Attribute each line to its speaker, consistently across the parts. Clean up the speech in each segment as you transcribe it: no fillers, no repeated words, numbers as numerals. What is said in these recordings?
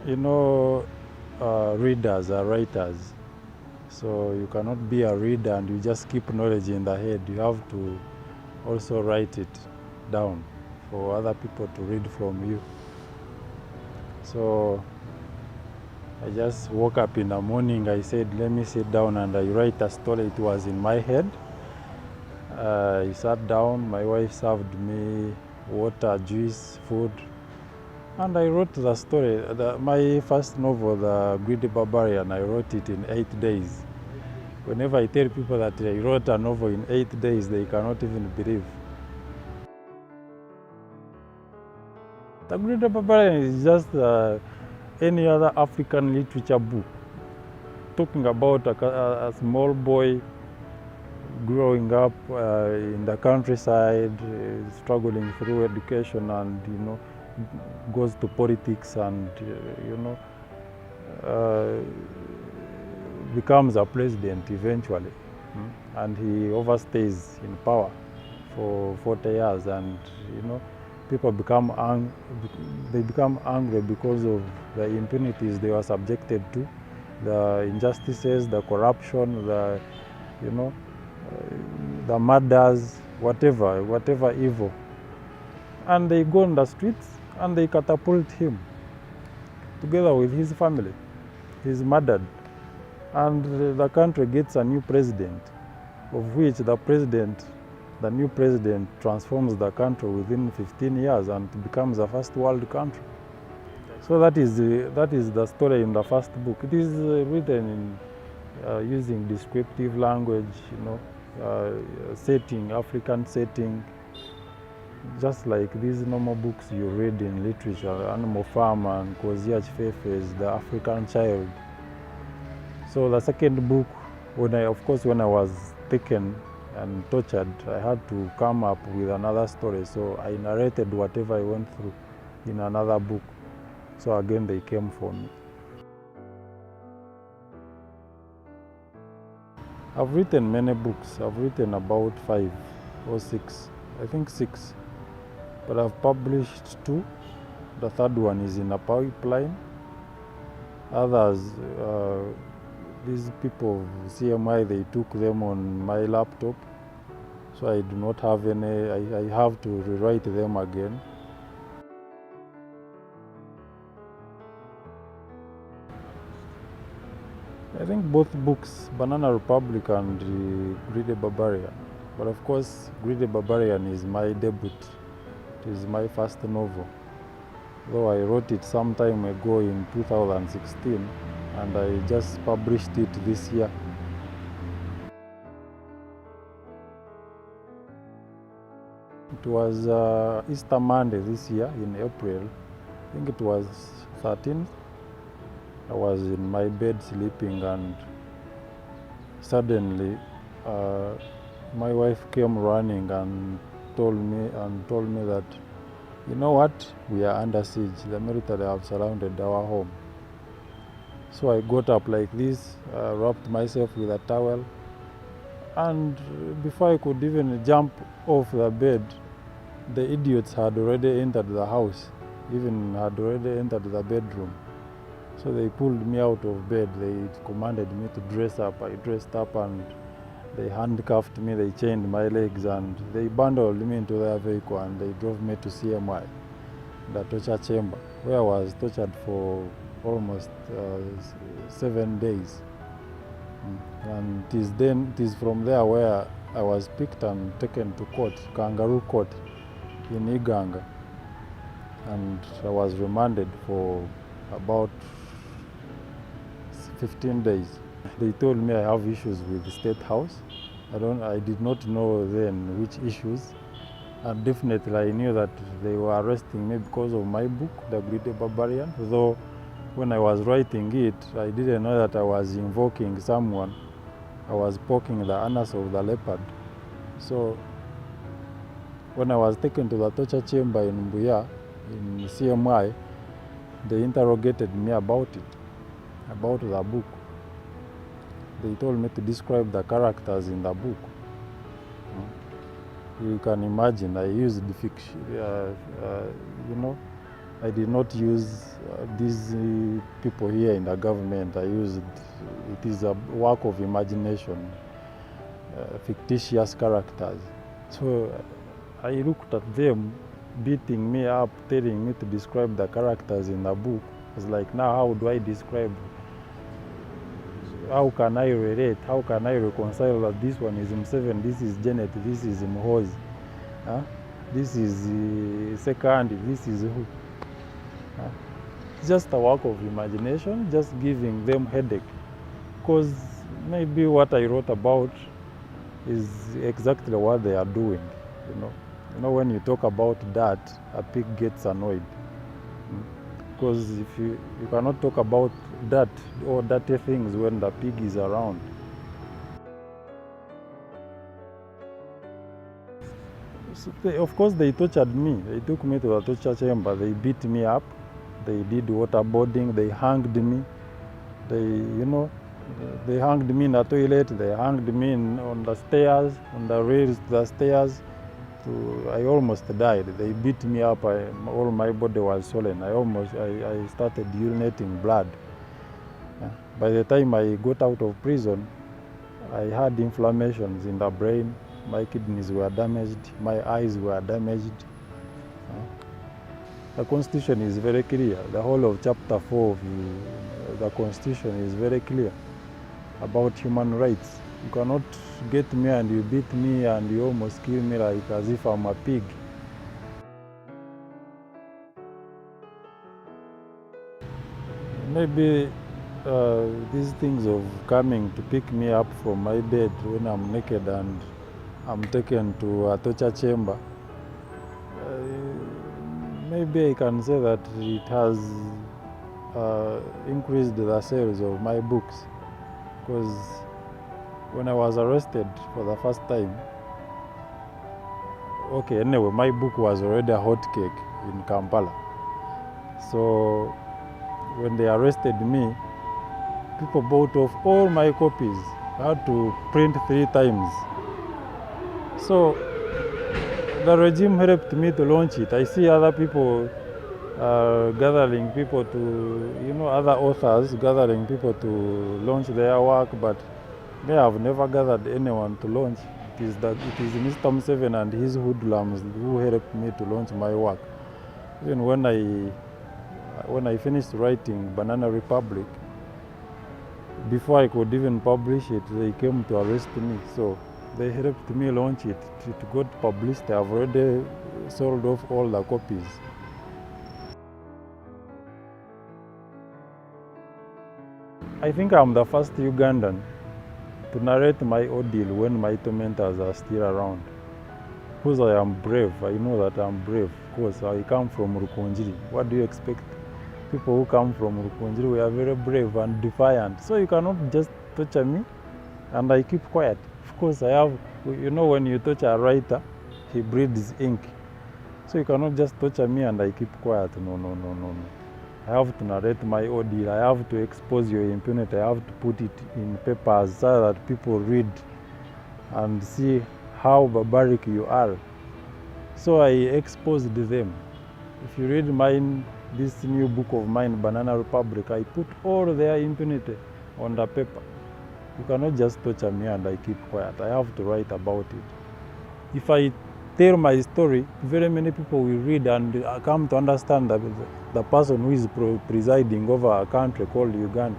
Speaker 1: You know, readers are writers. So you cannot be a reader and you just keep knowledge in the head. You have to also write it down for other people to read from you. So I just woke up in the morning, I said, let me sit down and I write a story. It was in my head. I sat down, my wife served me water, juice, food, and I wrote the story. My first novel, The Greedy Barbarian, I wrote it in 8 days. Whenever I tell people that I wrote a novel in 8 days, they cannot even believe. The Greedy Barbarian is just any other African literature book, talking about a small boy growing up in the countryside, struggling through education, and goes to politics, and becomes a president eventually, and he overstays in power for 40 years, and people become angry because of the impunities they were subjected to, the injustices, the corruption, the murders, whatever evil. And they go on the streets and they catapult him together with his family. He's murdered. And the country gets a new president, of which the new president transforms the country within 15 years and becomes a first world country. So that is the story in the first book. It is written in using descriptive language, setting, African setting, just like these normal books you read in literature, Animal Farm and Kozia Chifefe's The African Child. So the second book, when I was taken and tortured, I had to come up with another story. So I narrated whatever I went through in another book. So again, they came for me. I've written many books. I've written about 5 or 6, I think 6. But I've published 2. The third one is in a pipeline. Others, these people of CMI, they took them on my laptop. So I do not have any, I have to rewrite them again. I think both books, Banana Republic and Greedy Barbarian. But of course, Greedy Barbarian is my debut. It is my first novel. Though I wrote it some time ago in 2016, and I just published it this year. It was Easter Monday this year in April. I think it was 13th. I was in my bed sleeping, and suddenly my wife came running and told me that, you know what, we are under siege. The military have surrounded our home. So I got up like this, wrapped myself with a towel, and before I could even jump off the bed, the idiots had already entered the house, even had already entered the bedroom. So they pulled me out of bed. They commanded me to dress up. I dressed up, and they handcuffed me, they chained my legs, and they bundled me into their vehicle, and they drove me to CMI, the torture chamber, where I was tortured for almost 7 days. And it is from there where I was picked and taken to court, Kangaroo Court in Uganda. And I was remanded for about 15 days. They told me I have issues with the State House. I did not know then which issues. And definitely I knew that they were arresting me because of my book, The Greedy Barbarian. Though when I was writing it, I didn't know that I was invoking someone. I was poking the anus of the leopard. So when I was taken to the torture chamber in Mbuya, in CMI, they interrogated me about it, about the book. They told me to describe the characters in the book. You can imagine I used fiction, I did not use these people here in the government. It is a work of imagination, fictitious characters. So I looked at them beating me up, telling me to describe the characters in the book. I was like, now how do I describe? How can I relate? How can I reconcile that this one is Museveni, this is Janet, this is Muhoozi, this is Second, this is who? It's just a work of imagination, just giving them headache. Because maybe what I wrote about is exactly what they are doing, You know, when you talk about that, a pig gets annoyed. Because if you cannot talk about that or dirty things when the pig is around. So of course they tortured me. They took me to the torture chamber. They beat me up. They did waterboarding. They hanged me. They hanged me in the toilet. They hanged me on the stairs, on the rails to the stairs. I almost died. They beat me up. All my body was swollen. I started urinating blood. By the time I got out of prison, I had inflammations in the brain. My kidneys were damaged. My eyes were damaged. The Constitution is very clear. The whole of Chapter 4 of the Constitution is very clear about human rights. You cannot get me and you beat me and you almost kill me like as if I'm a pig. Maybe these things of coming to pick me up from my bed when I'm naked and I'm taken to a torture chamber, maybe I can say that it has increased the sales of my books, because when I was arrested for the first time, anyway, my book was already a hot cake in Kampala. So when they arrested me, people bought off all my copies. I had to print 3 times. So the regime helped me to launch it. I see other people gathering people to, other authors gathering people to launch their work, but me, I've never gathered anyone to launch. It is Mr. Museveni and his hoodlums who helped me to launch my work. Even when I finished writing Banana Republic, before I could even publish it, they came to arrest me. So they helped me launch it. It got published. I've already sold off all the copies. I think I'm the first Ugandan to narrate my ordeal when my tormentors are still around. Because I am brave. I know that I'm brave. Because I come from Rukunjiri. What do you expect? People who come from Rukunjiri, we are very brave and defiant. So you cannot just torture me and I keep quiet. Of course, I have, when you torture a writer, he breathes ink. So you cannot just torture me and I keep quiet. No. I have to narrate my ordeal. I have to expose your impunity. I have to put it in papers so that people read and see how barbaric you are. So I exposed them. If you read this new book of mine, Banana Republic, I put all their impunity on the paper. You cannot just torture me and I keep quiet. I have to write about it. If I tell my story, very many people will read and come to understand that the person who is presiding over a country called Uganda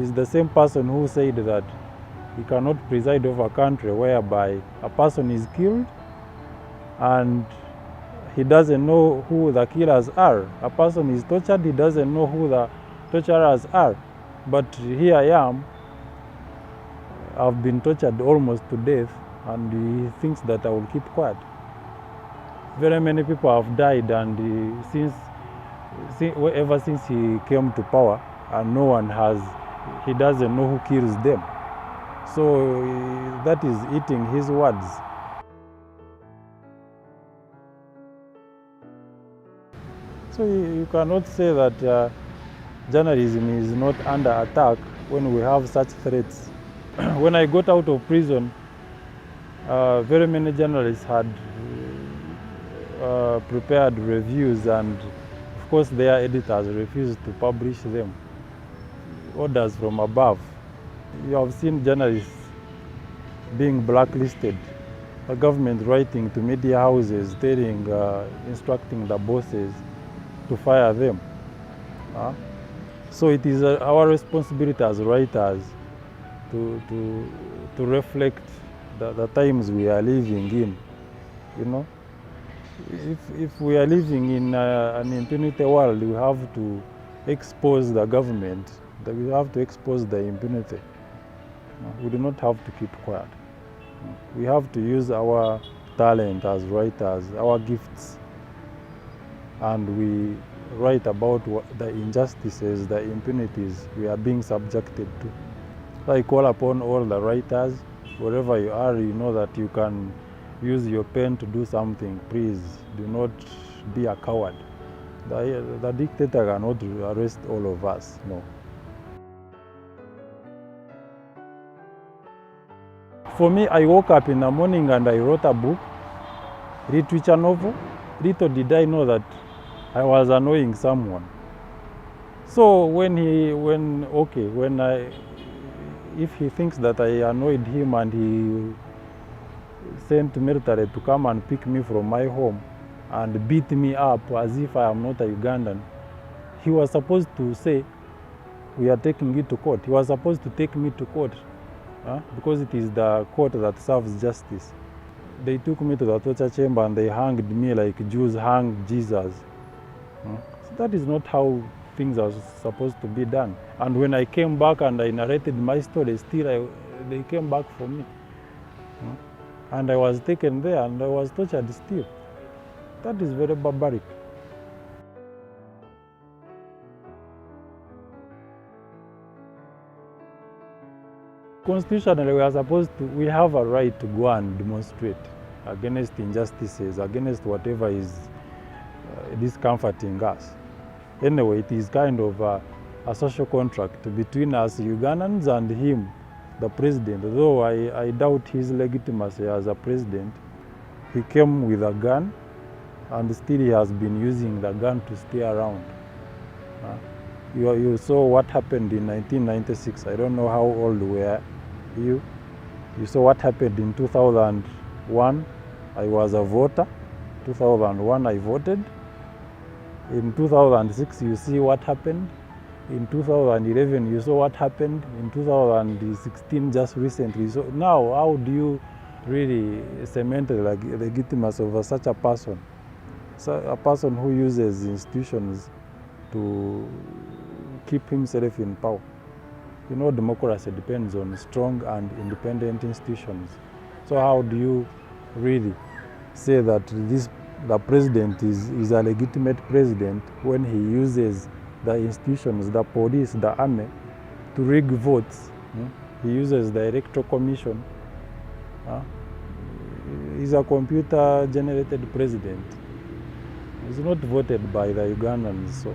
Speaker 1: is the same person who said that he cannot preside over a country whereby a person is killed and he doesn't know who the killers are. A person is tortured, he doesn't know who the torturers are. But here I am, I've been tortured almost to death, and he thinks that I will keep quiet. Very many people have died, and ever since he came to power, and he doesn't know who kills them. So that is eating his words. So you cannot say that journalism is not under attack when we have such threats. When I got out of prison, very many journalists had prepared reviews and of course their editors refused to publish them. Orders from above. You have seen journalists being blacklisted, the government writing to media houses, instructing the bosses to fire them. So it is our responsibility as writers to reflect the times we are living in. You know, if we are living in an impunity world, we have to expose the government. We have to expose the impunity. We do not have to keep quiet. We have to use our talent as writers, our gifts, and we write about the injustices, the impunities we are being subjected to. I call upon all the writers, wherever you are, you know that you can use your pen to do something. Please do not be a coward. The dictator cannot arrest all of us, no. For me, I woke up in the morning and I wrote a book, literature novel. Little did I know that I was annoying someone. So if he thinks that I annoyed him and he sent military to come and pick me from my home and beat me up as if I am not a Ugandan, he was supposed to say, we are taking you to court. He was supposed to take me to court. Because it is the court that serves justice. They took me to the torture chamber and they hanged me like Jews hang Jesus. So that is not how things are supposed to be done. And when I came back and I narrated my story, still they came back for me. And I was taken there and I was tortured still. That is very barbaric. Constitutionally, we have a right to go and demonstrate against injustices, against whatever is discomforting us. Anyway, it is kind of a social contract between us Ugandans and him, the president. Though I doubt his legitimacy as a president, he came with a gun and still he has been using the gun to stay around. You saw what happened in 1996. I don't know how old were you. You saw what happened in 2001. I was a voter. 2001 I voted. In 2006 you see what happened. In 2011 you saw what happened. In 2016 just recently. So now how do you really cement the legitimacy of such a person? So a person who uses institutions to keep himself in power. You know, democracy depends on strong and independent institutions. So how do you really say that the president is a legitimate president when he uses the institutions, the police, the army, to rig votes? He uses the electoral commission. He's a computer-generated president. He's not voted by the Ugandans. So